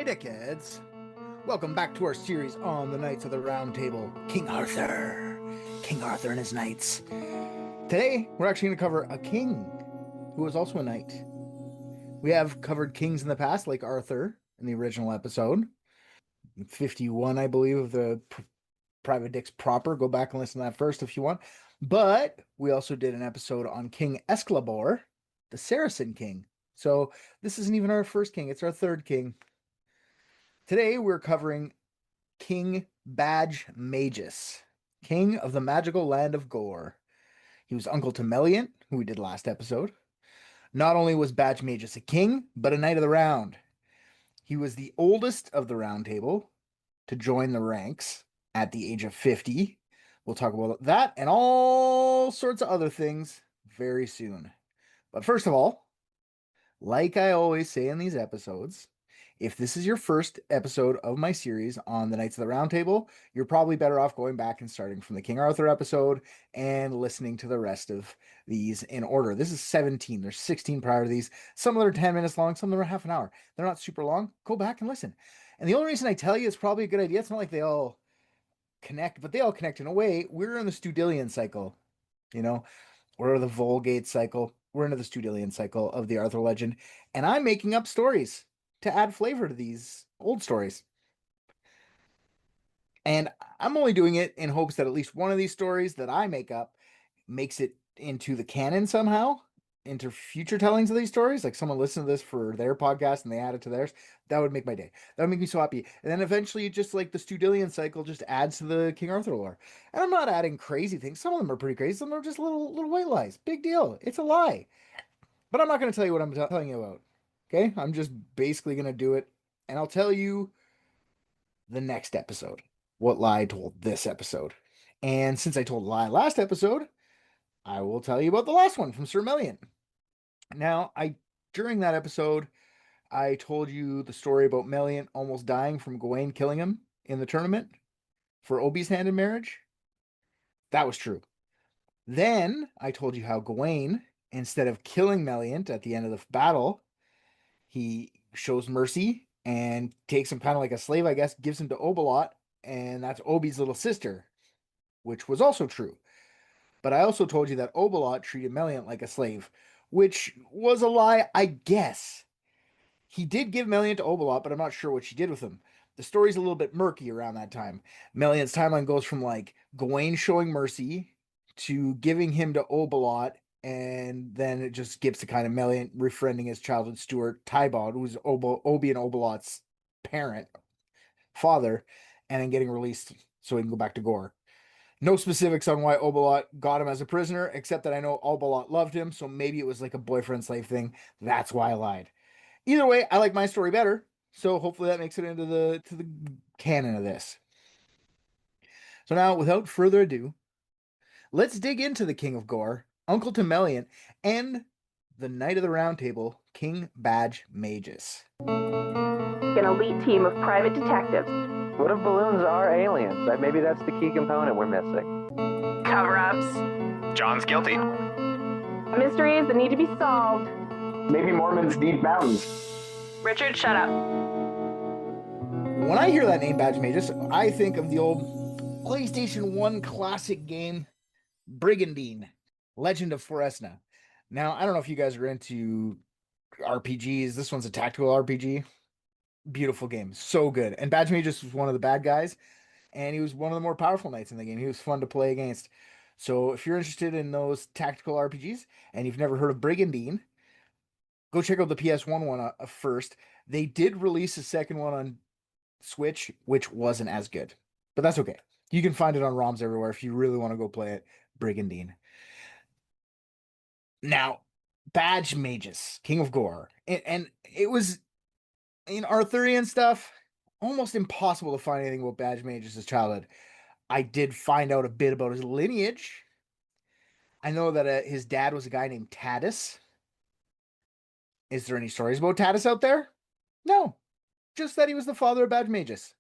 dickheads. Welcome back to our series on the Knights of the Round Table, King Arthur. King Arthur and his knights. Today, we're actually going to cover a king who was also a knight. We have covered kings in the past, like Arthur in the original episode. 51, I believe, of the Private Dicks proper. Go back and listen to that first if you want. But we also did an episode on King Excalibur, the Saracen king. So this isn't even our first king, it's our third king. Today we're covering King Badgemagus, king of the magical land of Gore. He was uncle to Meliant, who we did last episode. Not only was Badgemagus a king, but a knight of the round. He was the oldest of the round table to join the ranks at the age of 50. We'll talk about that and all sorts of other things very soon. But first of all, like I always say in these episodes, if this is your first episode of my series on the Knights of the Round Table, you're probably better off going back and starting from the King Arthur episode and listening to the rest of these in order. This is 17. There's 16 prior to these. Some of them are 10 minutes long, some of them are half an hour. They're not super long. Go back and listen. And the only reason I tell you it's probably a good idea, it's not like they all connect, but they all connect in a way. We're in the Studilian cycle, you know, or the Vulgate cycle. We're into the Studilian cycle of the Arthur legend, and I'm making up stories to add flavor to these old stories. And I'm only doing it in hopes that at least one of these stories that I make up makes it into the canon somehow, into future tellings of these stories. Like someone listened to this for their podcast and they add it to theirs. That would make my day. That would make me so happy. And then eventually, just like the Studilian cycle, just adds to the King Arthur lore. And I'm not adding crazy things. Some of them are pretty crazy. Some of them are just little white lies. Big deal. It's a lie. But I'm not going to tell you what I'm telling you about. Okay? I'm just basically going to do it. And I'll tell you the next episode what lie I told this episode. And since I told a lie last episode, I will tell you about the last one from Sir Meliant. Now, during that episode, I told you the story about Meliant almost dying from Gawain killing him in the tournament for Obi's hand in marriage. That was true. Then I told you how Gawain, instead of killing Meliant at the end of the battle, he shows mercy and takes him kind of like a slave, I guess, gives him to Obolot, and that's Obi's little sister, which was also true. But I also told you that Obolot treated Meliant like a slave, which was a lie, I guess. He did give Meliant to Obolot, but I'm not sure what she did with him. The story's a little bit murky around that time. Meliant's timeline goes from like Gawain showing mercy to giving him to Obolot, and then it just skips to kind of Meliant befriending his childhood steward, Tybod, who's Obi and Obolot's father, and then getting released so he can go back to Gore. No specifics on why Obolot got him as a prisoner, except that I know Obolot loved him, so maybe it was like a boyfriend slave thing. That's why I lied. Either way, I like my story better, so hopefully that makes it into the canon of this. So now, without further ado, let's dig into the King of Gore, Uncle to Meliant, and the Knight of the Round Table, King Badgemagus. An elite team of private detectives. What if balloons are aliens? Maybe that's the key component we're missing. Cover-ups. John's guilty. Mysteries that need to be solved. Maybe Mormons need mountains. Richard, shut up. When I hear that name, Badgemagus, I think of the old PlayStation 1 classic game, Brigandine, Legend of Forestna. Now, I don't know if you guys are into RPGs. This one's a tactical RPG. Beautiful game. So good. And Badgemagus was one of the bad guys, and he was one of the more powerful knights in the game. He was fun to play against. So if you're interested in those tactical RPGs, and you've never heard of Brigandine, go check out the PS1 one first. They did release a second one on Switch, which wasn't as good. But that's okay. You can find it on ROMs everywhere if you really want to go play it. Brigandine. Now, Badgemagus, King of Gore. And it was, in Arthurian stuff, almost impossible to find anything about Badgemagus' childhood. I did find out a bit about his lineage. I know that his dad was a guy named Taddus. Is there any stories about Taddus out there? No. Just that he was the father of Badgemagus.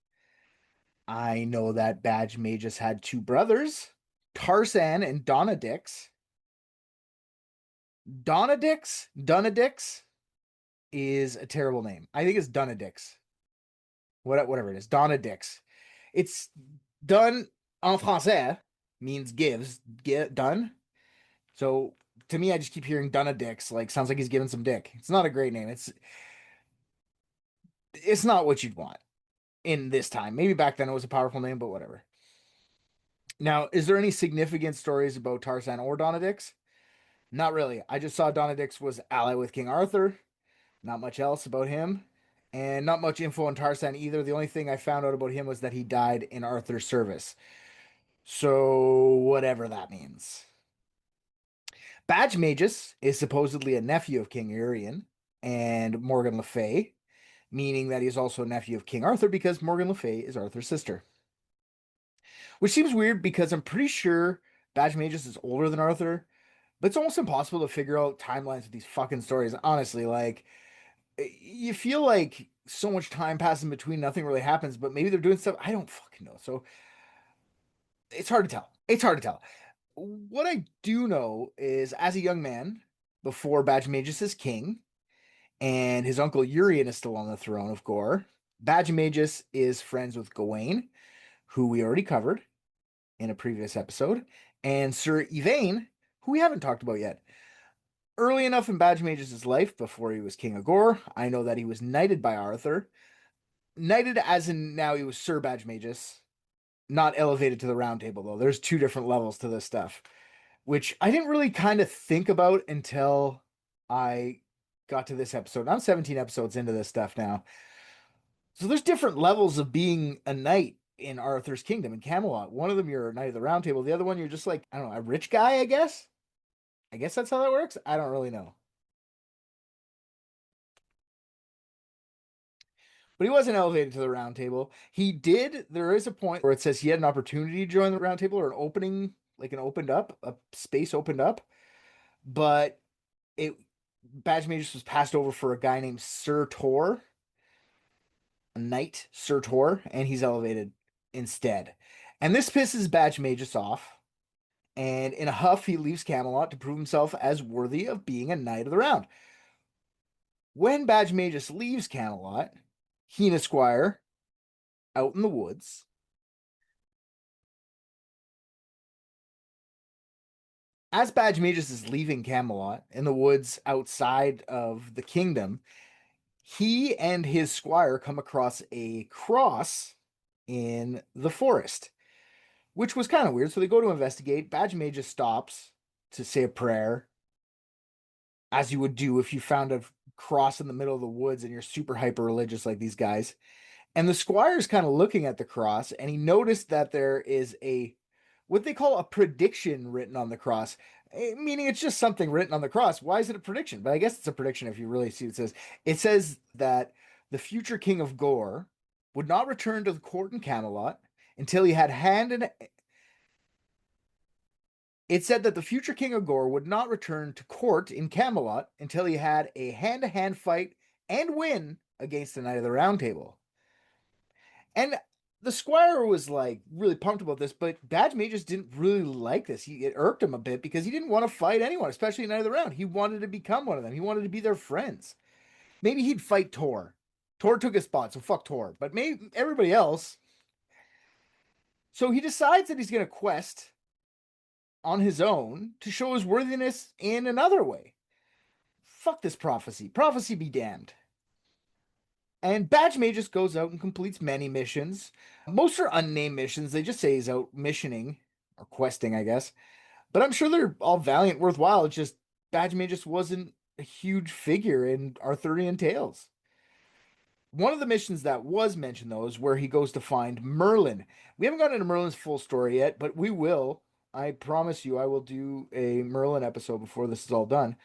I know that Badgemagus had two brothers, Tarsan and Donadix. Donadix is a terrible name. I think it's Donadix. whatever it is, Donna Dix. It's done en français, means gives, done. So to me, I just keep hearing Donna Dix, like sounds like he's giving some dick. It's not a great name. It's not what you'd want in this time. Maybe back then it was a powerful name, but whatever. Now, is there any significant stories about Tarzan or Donna Dix? Not really. I just saw Donna Dix was ally with King Arthur. Not much else about him. And not much info on Tarzan either. The only thing I found out about him was that he died in Arthur's service. So, whatever that means. Badgemagus is supposedly a nephew of King Urien and Morgan Le Fay, meaning that he's also a nephew of King Arthur because Morgan Le Fay is Arthur's sister. Which seems weird because I'm pretty sure Badgemagus is older than Arthur, but it's almost impossible to figure out timelines with these fucking stories. Honestly, like, you feel like so much time passes in between, nothing really happens, but maybe they're doing stuff. I don't fucking know. So it's hard to tell. It's hard to tell. What I do know is as a young man, before Badgemagus is king, and his uncle Urien is still on the throne of Gore, Badgemagus is friends with Gawain, who we already covered in a previous episode, and Sir Yvain, who we haven't talked about yet. Early enough in Badgemagus' life, before he was King of Gore, I know that he was knighted by Arthur. Knighted as in now he was Sir Badgemagus, not elevated to the round table, though. There's two different levels to this stuff, which I didn't really kind of think about until I got to this episode. I'm 17 episodes into this stuff now. So there's different levels of being a knight in Arthur's kingdom in Camelot. One of them you're a knight of the round table. The other one you're just like, I don't know, a rich guy, I guess. I guess that's how that works. I don't really know. But he wasn't elevated to the round table. He did. There is a point where it says he had an opportunity to join the round table or an opening, like an opened up, a space opened up. But it Badgemagus was passed over for a guy named Sir Tor, a knight, Sir Tor, and he's elevated instead. And this pisses Badgemagus off. And in a huff, he leaves Camelot to prove himself as worthy of being a knight of the round. When Badgemagus leaves Camelot, he and his squire out in the woods. As Badgemagus is leaving Camelot in the woods outside of the kingdom, he and his squire come across a cross in the forest, which was kind of weird. So they go to investigate. Badgemagus stops to say a prayer, as you would do if you found a cross in the middle of the woods and you're super hyper religious like these guys. And the squire's kind of looking at the cross, and he noticed that there is what they call a prediction written on the cross, meaning it's just something written on the cross. Why is it a prediction? But I guess it's a prediction if you really see what it says. It says that the future king of Gore would not return to the court in Camelot until he had It said that the future king of Gore would not return to court in Camelot until he had a hand-to-hand fight and win against the Knight of the Round Table. And the squire was like really pumped about this, but Badgemagus didn't really like this. It irked him a bit because he didn't want to fight anyone, especially Knight of the Round. He wanted to become one of them. He wanted to be their friends. Maybe he'd fight Tor. Tor took his spot, so fuck Tor. But maybe everybody else. So he decides that he's going to quest on his own to show his worthiness in another way. Fuck this prophecy. Prophecy be damned. And Badgemagus goes out and completes many missions. Most are unnamed missions. They just say he's out missioning or questing, I guess. But I'm sure they're all valiant, worthwhile. It's just Badgemagus wasn't a huge figure in Arthurian tales. One of the missions that was mentioned, though, is where he goes to find Merlin. We haven't gotten into Merlin's full story yet, but we will. I promise you I will do a Merlin episode before this is all done.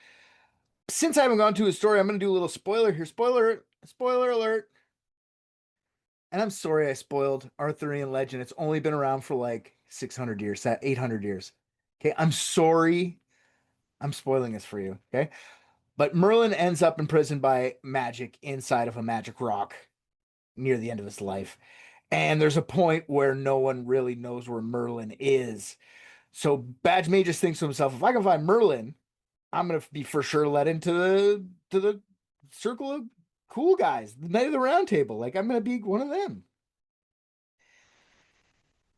Since I haven't gone to his story, I'm going to do a little spoiler here. Spoiler alert. And I'm sorry I spoiled Arthurian legend. It's only been around for like 600 years, 800 years. Okay, I'm sorry. I'm spoiling this for you, okay? But Merlin ends up imprisoned by magic inside of a magic rock near the end of his life. And there's a point where no one really knows where Merlin is. So Badgemagus thinks to himself, if I can find Merlin, I'm going to be for sure let into the circle of cool guys, the Knight of the Round Table. Like I'm gonna be one of them.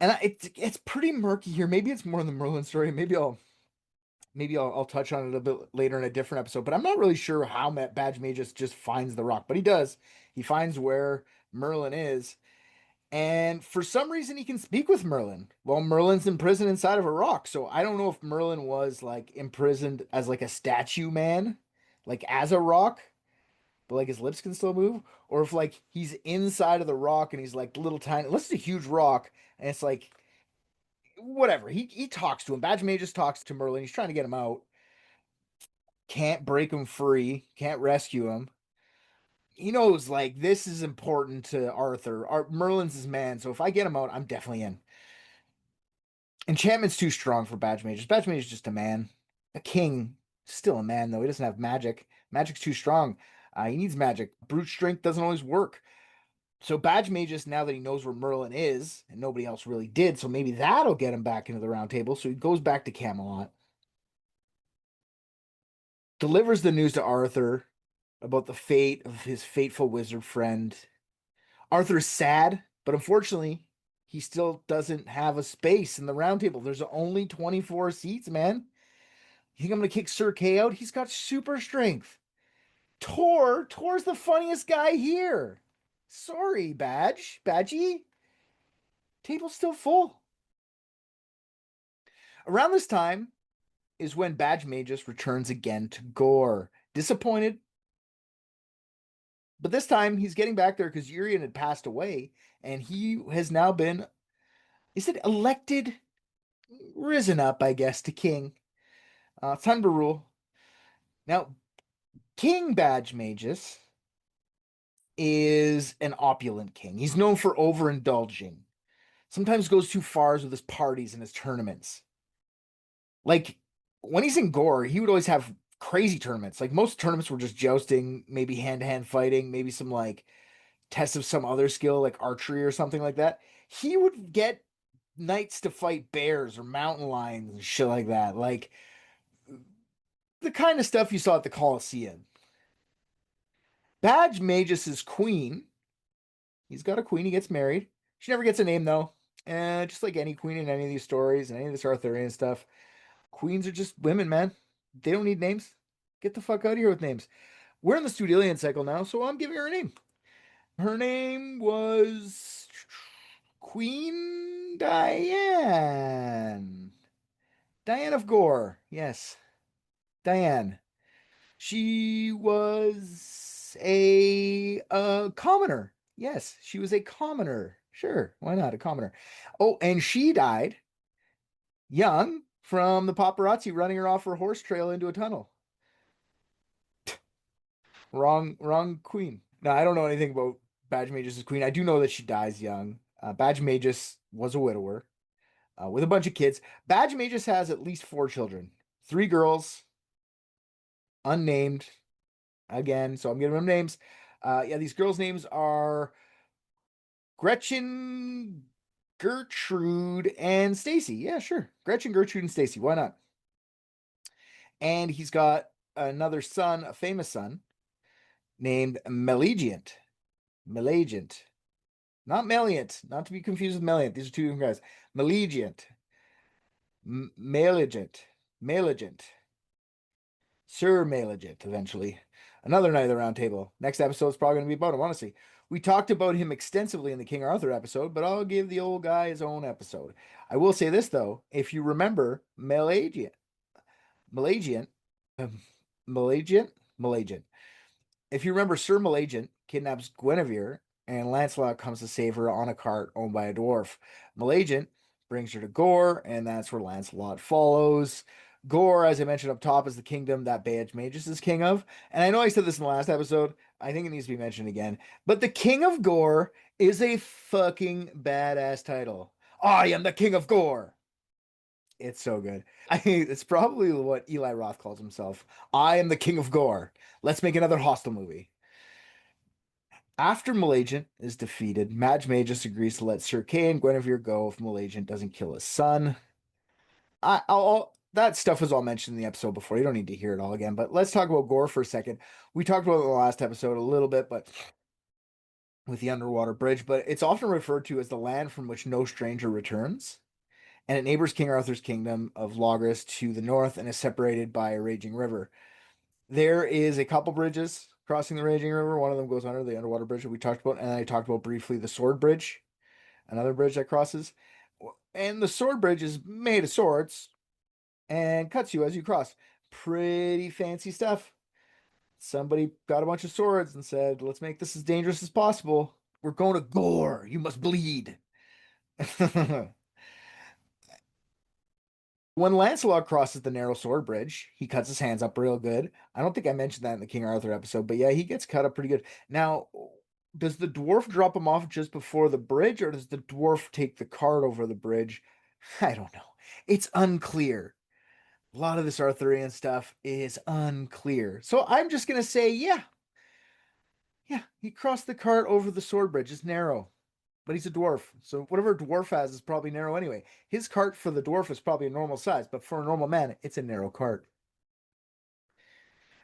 And it's pretty murky here. Maybe it's more in the Merlin story. Maybe I'll touch on it a bit later in a different episode. But I'm not really sure how Badgemagus just finds the rock, but he does. He finds where Merlin is, and for some reason he can speak with Merlin. Well, Merlin's imprisoned inside of a rock, so I don't know if Merlin was like imprisoned as like a statue man, like as a rock, but like his lips can still move, or if like he's inside of the rock and he's like little tiny. Unless it's a huge rock, and it's like whatever. He talks to him. Badgemagus talks to Merlin. He's trying to get him out. Can't break him free. Can't rescue him. He knows like this is important to Arthur. Merlin's his man, so if I get him out, I'm definitely in. Enchantment's too strong for Badgemagus. Badgemagus is just a man, a king. Still a man though. He doesn't have magic. Magic's too strong. He needs magic. Brute strength doesn't always work. So Badgemagus, now that he knows where Merlin is, and nobody else really did, so maybe that'll get him back into the round table. So he goes back to Camelot, delivers the news to Arthur about the fate of his fateful wizard friend. Arthur is sad, but unfortunately, he still doesn't have a space in the round table. There's only 24 seats, man. You think I'm gonna kick Sir Kay out? He's got super strength. Tor's the funniest guy here. Sorry, Badgie. Table's still full. Around this time is when Badgemagus returns again to Gore. Disappointed, but this time he's getting back there because Urian had passed away, and he has now been, is it elected? Risen up, I guess, to king. It's time to rule. Now, King Badgemagus is an opulent king. He's known for overindulging. Sometimes goes too far with his parties and his tournaments. Like when he's in Gore, he would always have crazy tournaments. Like most tournaments were just jousting, maybe hand-to-hand fighting, maybe some like tests of some other skill, like archery or something like that. He would get knights to fight bears or mountain lions and shit like that. Like the kind of stuff you saw at the Colosseum. Badgemagus's queen, he's got a queen, he gets married. She never gets a name though. And just like any queen in any of these stories and any of this Arthurian stuff, queens are just women, man. They don't need names. Get the fuck out of here with names. We're in the Studilian cycle now, so I'm giving her a name. Her name was Queen Diane. Diane of Gore. Yes. Diane. She was a commoner. Yes, she was a commoner. Sure, why not? A commoner. Oh, and she died young from the paparazzi running her off her horse trail into a tunnel. Wrong queen. Now, I don't know anything about Badgemagus' queen. I do know that she dies young. Badgemagus was a widower with a bunch of kids. Badgemagus has at least 4 children. 3 girls, unnamed, again, so I'm giving them names. Yeah, these girls' names are Gretchen, Gertrude, and Stacy. Yeah, sure. Gretchen, Gertrude, and Stacy. Why not? And he's got another son, a famous son, named Meleagant. Meleagant. Not Meliant. Not to be confused with Meliant. These are two different guys. Meleagant. Maleagant. Maleagant. Sir Maleagant, eventually. Another Knight of the Round Table. Next episode is probably going to be about him, honestly. We talked about him extensively in the King Arthur episode, but I'll give the old guy his own episode. I will say this, though. If you remember Maleagant, Maleagant, Maleagant. If you remember, Sir Maleagant kidnaps Guinevere, and Lancelot comes to save her on a cart owned by a dwarf. Maleagant brings her to Gore, and that's where Lancelot follows. Gore, as I mentioned up top, is the kingdom that Badgemagus is king of. And I know I said this in the last episode. I think it needs to be mentioned again. But the King of Gore is a fucking badass title. I am the King of Gore. It's so good. It's probably what Eli Roth calls himself. I am the King of Gore. Let's make another Hostel movie. After Maleagant is defeated, Badgemagus agrees to let Sir Kay and Guinevere go if Maleagant doesn't kill his son. that stuff was all mentioned in the episode before. You don't need to hear it all again. But let's talk about Gore for a second. We talked about it in the last episode a little bit, but with the underwater bridge, but it's often referred to as the land from which no stranger returns. And it neighbors King Arthur's kingdom of Logres to the north and is separated by a raging river. There is a couple bridges crossing the raging river. One of them goes under the underwater bridge that we talked about, and I talked about briefly the sword bridge, another bridge that crosses. And the sword bridge is made of swords and cuts you as you cross. Pretty fancy stuff. Somebody got a bunch of swords and said, let's make this as dangerous as possible. We're going to gore. You must bleed. When Lancelot crosses the narrow sword bridge, he cuts his hands up real good. I don't think I mentioned that in the King Arthur episode, but yeah, he gets cut up pretty good. Now, does the dwarf drop him off just before the bridge, or does the dwarf take the cart over the bridge? I don't know. It's unclear. A lot of this Arthurian stuff is unclear. So I'm just gonna say, yeah, he crossed the cart over the sword bridge. It's narrow, but he's a dwarf. So whatever a dwarf has is probably narrow anyway. His cart for the dwarf is probably a normal size, but for a normal man, it's a narrow cart.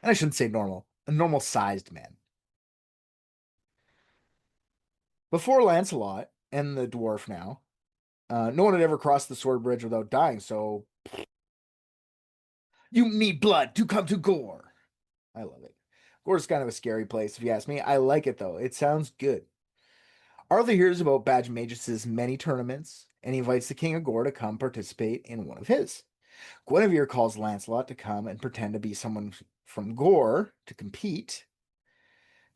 And I shouldn't say normal, a normal sized man. Before Lancelot and the dwarf now, no one had ever crossed the sword bridge without dying, so you need blood to come to Gore. I love it. Gore's kind of a scary place, if you ask me. I like it though. It sounds good. Arthur hears about Badgemagus' many tournaments, and he invites the King of Gore to come participate in one of his. Guinevere calls Lancelot to come and pretend to be someone from Gore to compete.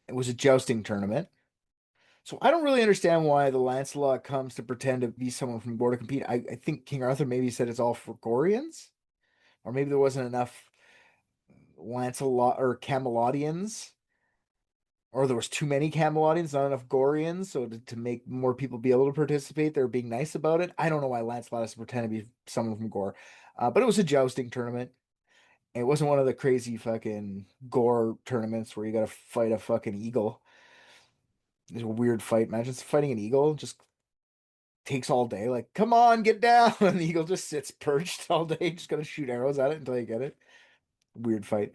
It was a jousting tournament. So I don't really understand why the Lancelot comes to pretend to be someone from Gore to compete. I think King Arthur maybe said it's all for Gorians, or maybe there wasn't enough Lancelot or Camelotians, or there was too many Camelotians, not enough Gorians. So to make more people be able to participate, they're being nice about it. I don't know why Lancelot has to pretend to be someone from Gore, but it was a jousting tournament. It wasn't one of the crazy fucking Gore tournaments where you got to fight a fucking eagle. It's a weird fight. Imagine fighting an eagle. Just takes all day. Like, come on, get down. And the eagle just sits perched all day, just gonna shoot arrows at it until you get it. Weird fight.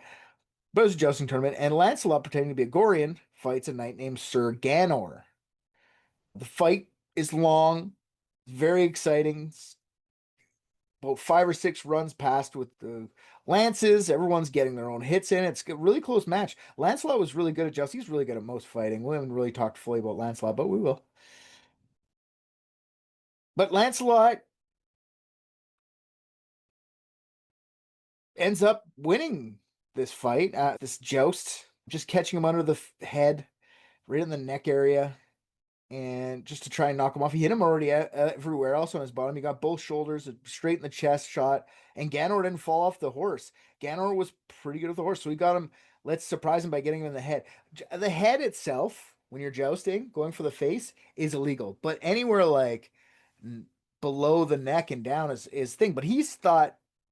But it was a jousting tournament, and Lancelot, pretending to be a Gorian, fights a knight named Sir Ganor. The fight is long, very exciting. About 5 or 6 runs past with the lances. Everyone's getting their own hits in. It's a really close match. Lancelot was really good at jousting. He's really good at most fighting. We haven't really talked fully about Lancelot, but we will. But Lancelot ends up winning this fight, this joust, just catching him under the head, right in the neck area, and just to try and knock him off. He hit him already everywhere else on his bottom. He got both shoulders, straight in the chest shot, and Ganor didn't fall off the horse. Ganor was pretty good with the horse, so we got him. Let's surprise him by getting him in the head. The head itself, when you're jousting, going for the face, is illegal, but anywhere like below the neck and down is thing. But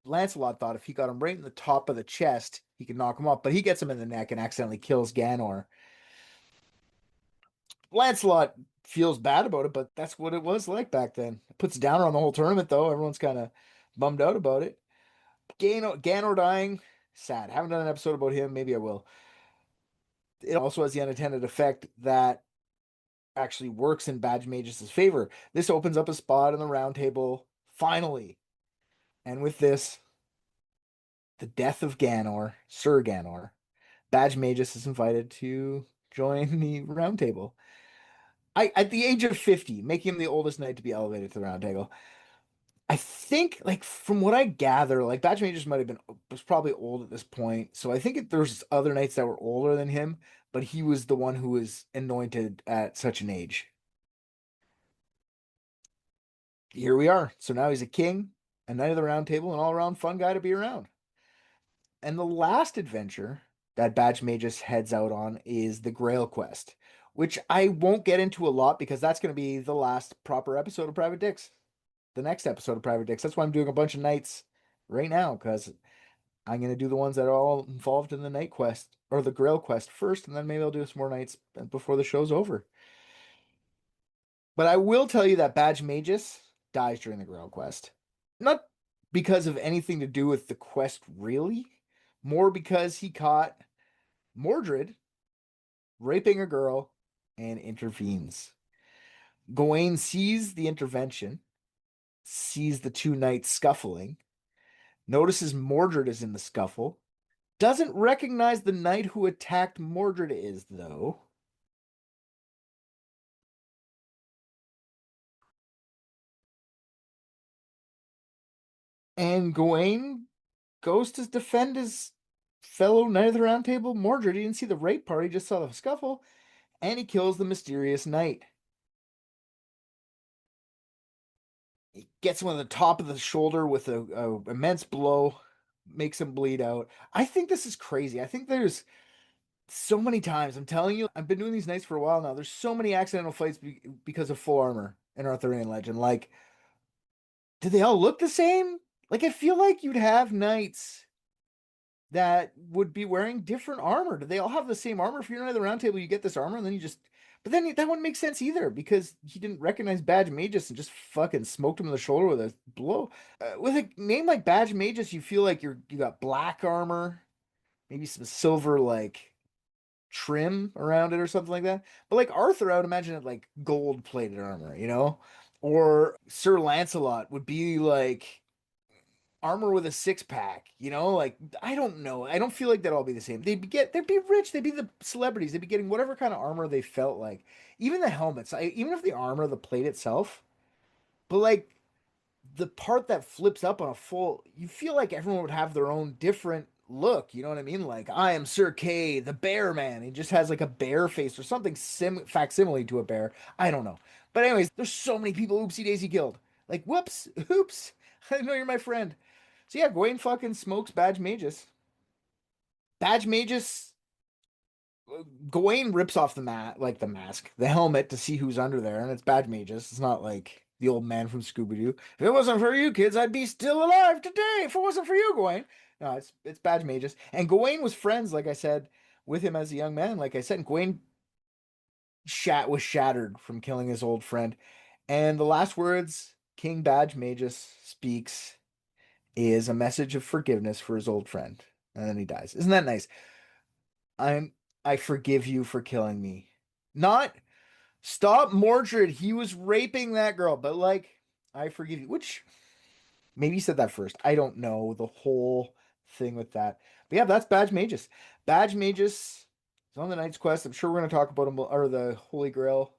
Lancelot thought if he got him right in the top of the chest, he could knock him off. But he gets him in the neck and accidentally kills Ganor. Lancelot feels bad about it, but that's what it was like back then. It puts down on the whole tournament, though. Everyone's kind of bummed out about it. Ganor dying, sad. Haven't done an episode about him. Maybe I will. It also has the unintended effect that actually works in Badgemagus' favor. This opens up a spot in the round table, finally. And with this, the death of Ganor, Sir Ganor, Badgemagus is invited to join the round table. At the age of 50, making him the oldest knight to be elevated to the round table. I think, like, from what I gather, like, Badgemagus was probably old at this point. So I think there's other knights that were older than him, but he was the one who was anointed at such an age. Here we are. So now he's a king, a knight of the round table, an all-around fun guy to be around. And the last adventure that Badgemagus heads out on is the Grail Quest, which I won't get into a lot because that's going to be the last proper episode of Private Dicks. The next episode of Private Dicks. That's why I'm doing a bunch of nights right now, because I'm going to do the ones that are all involved in the night quest or the Grail Quest first, and then maybe I'll do some more nights before the show's over. But I will tell you that Badgemagus dies during the Grail Quest. Not because of anything to do with the quest, really. More because he caught Mordred raping a girl and intervenes. Gawain sees the intervention, sees the two knights scuffling, notices Mordred is in the scuffle, doesn't recognize the knight who attacked Mordred is, though. And Gawain goes to defend his fellow Knight of the Round Table, Mordred. He didn't see the rape part, he just saw the scuffle, and he kills the mysterious knight. He gets him on the top of the shoulder with a immense blow, makes him bleed out. I think this is crazy. I think there's so many times, I'm telling you, I've been doing these nights for a while now. There's so many accidental fights because of full armor in Arthurian legend. Like, do they all look the same? Like, I feel like you'd have knights that would be wearing different armor. Do they all have the same armor? If you're not at the round table, you get this armor, and then you just. But then that wouldn't make sense either because he didn't recognize Badgemagus and just fucking smoked him in the shoulder with a blow. With a name like Badgemagus, you feel like you got black armor, maybe some silver like trim around it or something like that. But like Arthur, I would imagine it like gold plated armor, you know? Or Sir Lancelot would be like armor with a six pack, you know? Like I don't know. I don't feel like they'd all be the same. They'd be rich. They'd be the celebrities. They'd be getting whatever kind of armor they felt like. Even the helmets. Even if the armor, the plate itself, but like the part that flips up on a full, you feel like everyone would have their own different look. You know what I mean? Like I am Sir Kay, the bear man. He just has like a bear face or something facsimile to a bear. I don't know. But anyways, there's so many people oopsie daisy killed. Like whoops, oops. I know you're my friend. So yeah, Gawain fucking smokes Badgemagus. Badgemagus. Gawain rips off the the mask, the helmet to see who's under there, and it's Badgemagus. It's not like the old man from Scooby Doo. If it wasn't for you kids, I'd be still alive today. If it wasn't for you, Gawain. No, it's Badgemagus, and Gawain was friends, like I said, with him as a young man. Like I said, and Gawain was shattered from killing his old friend, and the last words King Badgemagus speaks is a message of forgiveness for his old friend, and then he dies. Isn't that nice? I'm I forgive you for killing me. Not stop Mordred. He was raping that girl, but like I forgive you. Which maybe he said that first. I don't know the whole thing with that. But yeah, that's Badgemagus. Badgemagus is on the Knight's Quest. I'm sure we're gonna talk about him or the Holy Grail.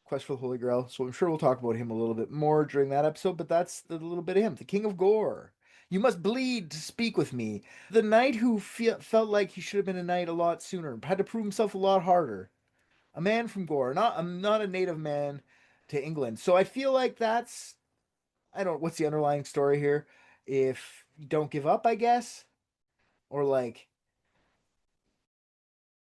Quest for the Holy Grail. So I'm sure we'll talk about him a little bit more during that episode, but that's the little bit of him. The King of Gore. You must bleed to speak with me. The knight who felt like he should have been a knight a lot sooner, had to prove himself a lot harder. A man from Gore, not a native man to England. So I feel like that's I don't what's the underlying story here? If you don't give up, I guess, or like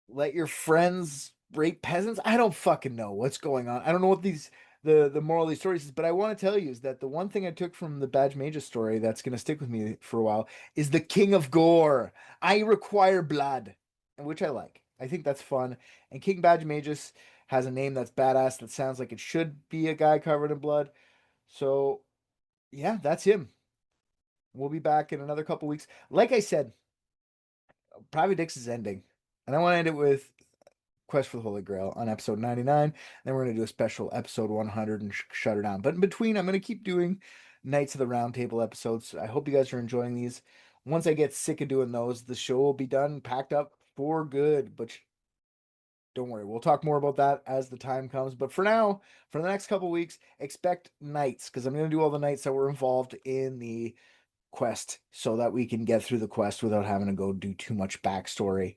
let your friends rape peasants. I don't fucking know what's going on. I don't know what the moral of these stories is, but I want to tell you is that the one thing I took from the Badgemagus story that's going to stick with me for a while is the King of Gore. I require blood, which I like. I think that's fun. And King Badgemagus has a name that's badass that sounds like it should be a guy covered in blood. So, yeah, that's him. We'll be back in another couple weeks. Like I said, Private Dicks is ending. And I want to end it with Quest for the Holy Grail on episode 99. Then we're going to do a special episode 100 and shut her down. But in between, I'm going to keep doing Knights of the Round Table episodes. I hope you guys are enjoying these. Once I get sick of doing those, the show will be done, packed up for good. But don't worry, we'll talk more about that as the time comes. But for now, for the next couple weeks, expect Knights, because I'm going to do all the Knights that were involved in the quest so that we can get through the quest without having to go do too much backstory.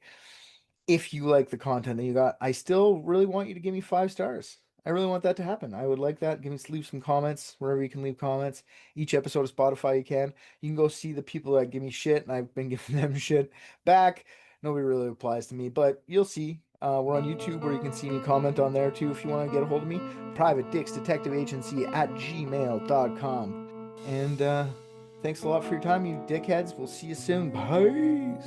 If you like the content that you got, I still really want you to give me 5 stars. I really want that to happen. I would like that. Leave some comments wherever you can leave comments. Each episode of Spotify you can. You can go see the people that give me shit, and I've been giving them shit back. Nobody really replies to me, but you'll see. We're on YouTube where you can see me comment on there too if you want to get a hold of me. Private Dicks Detective Agency at gmail.com. And thanks a lot for your time, you dickheads. We'll see you soon. Peace.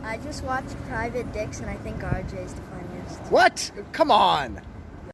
I just watched Private Dicks and I think RJ is the funniest. What? Come on.